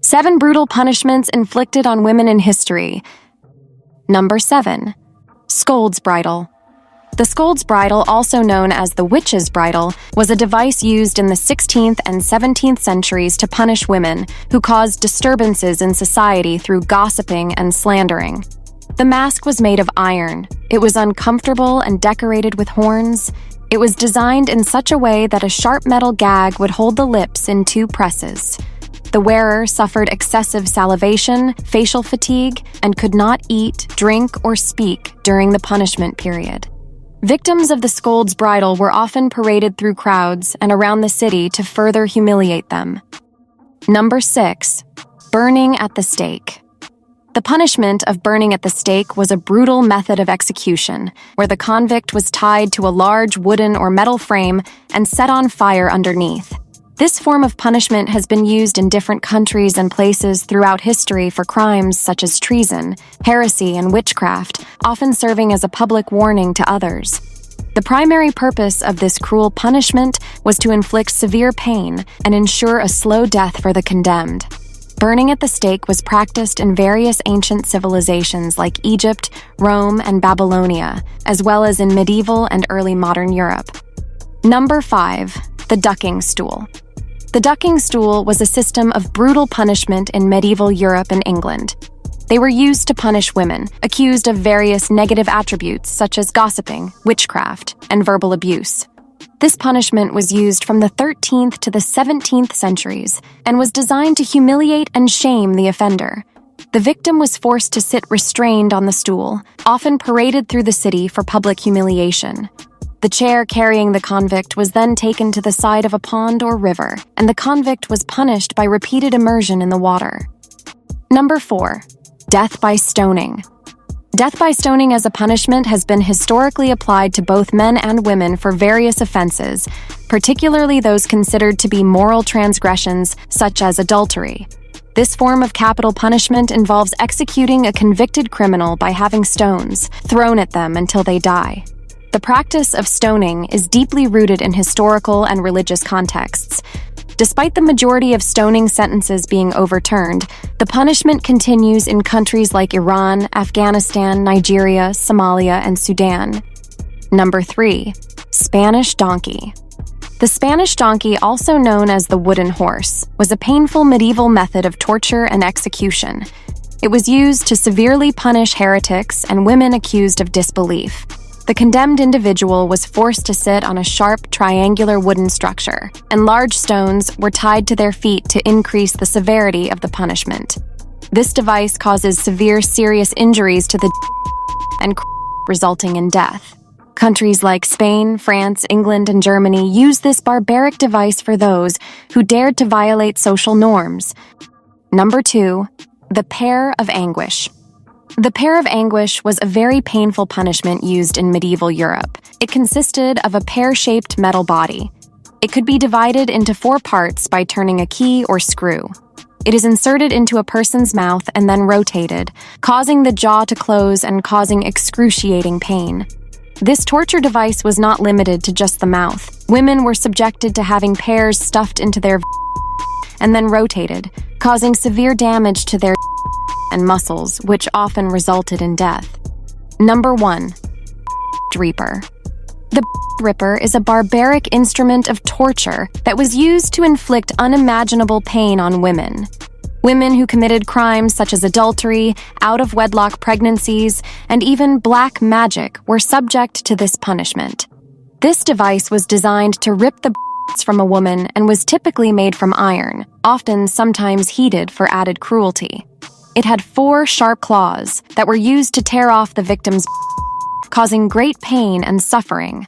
7 brutal punishments inflicted on women in history. Number 7. Scold's bridle. The scold's bridle, also known as the witch's bridle, was a device used in the 16th and 17th centuries to punish women who caused disturbances in society through gossiping and slandering. The mask was made of iron. It was uncomfortable and decorated with horns. It was designed in such a way that a sharp metal gag would hold the lips in 2 presses. The wearer suffered excessive salivation, facial fatigue, and could not eat, drink, or speak during the punishment period. Victims of the scold's bridle were often paraded through crowds and around the city to further humiliate them. Number 6. Burning at the stake. The punishment of burning at the stake was a brutal method of execution, where the convict was tied to a large wooden or metal frame and set on fire underneath. This form of punishment has been used in different countries and places throughout history for crimes such as treason, heresy, and witchcraft, often serving as a public warning to others. The primary purpose of this cruel punishment was to inflict severe pain and ensure a slow death for the condemned. Burning at the stake was practiced in various ancient civilizations like Egypt, Rome, and Babylonia, as well as in medieval and early modern Europe. Number 5. The ducking stool. The ducking stool was a system of brutal punishment in medieval Europe and England. They were used to punish women, accused of various negative attributes such as gossiping, witchcraft, and verbal abuse. This punishment was used from the 13th to the 17th centuries and was designed to humiliate and shame the offender. The victim was forced to sit restrained on the stool, often paraded through the city for public humiliation. The chair carrying the convict was then taken to the side of a pond or river, and the convict was punished by repeated immersion in the water. Number 4. Death by stoning. Death by stoning as a punishment has been historically applied to both men and women for various offenses, particularly those considered to be moral transgressions such as adultery. This form of capital punishment involves executing a convicted criminal by having stones thrown at them until they die. The practice of stoning is deeply rooted in historical and religious contexts. Despite the majority of stoning sentences being overturned, the punishment continues in countries like Iran, Afghanistan, Nigeria, Somalia, and Sudan. Number 3. Spanish donkey. The Spanish donkey, also known as the wooden horse, was a painful medieval method of torture and execution. It was used to severely punish heretics and women accused of disbelief. The condemned individual was forced to sit on a sharp, triangular wooden structure, and large stones were tied to their feet to increase the severity of the punishment. This device causes severe serious injuries to the and resulting in death. Countries like Spain, France, England, and Germany used this barbaric device for those who dared to violate social norms. Number 2. The pear of anguish. The pear of anguish was a very painful punishment used in medieval Europe. It consisted of a pear-shaped metal body. It could be divided into 4 parts by turning a key or screw. It is inserted into a person's mouth and then rotated, causing the jaw to close and causing excruciating pain. This torture device was not limited to just the mouth. Women were subjected to having pears stuffed into their and then rotated, causing severe damage to their and muscles, which often resulted in death. Number 1. Reaper. The Ripper is a barbaric instrument of torture that was used to inflict unimaginable pain on women. Women who committed crimes such as adultery, out-of-wedlock pregnancies, and even black magic were subject to this punishment. This device was designed to rip the from a woman and was typically made from iron, often sometimes heated for added cruelty. It had 4 sharp claws that were used to tear off the victim's causing great pain and suffering.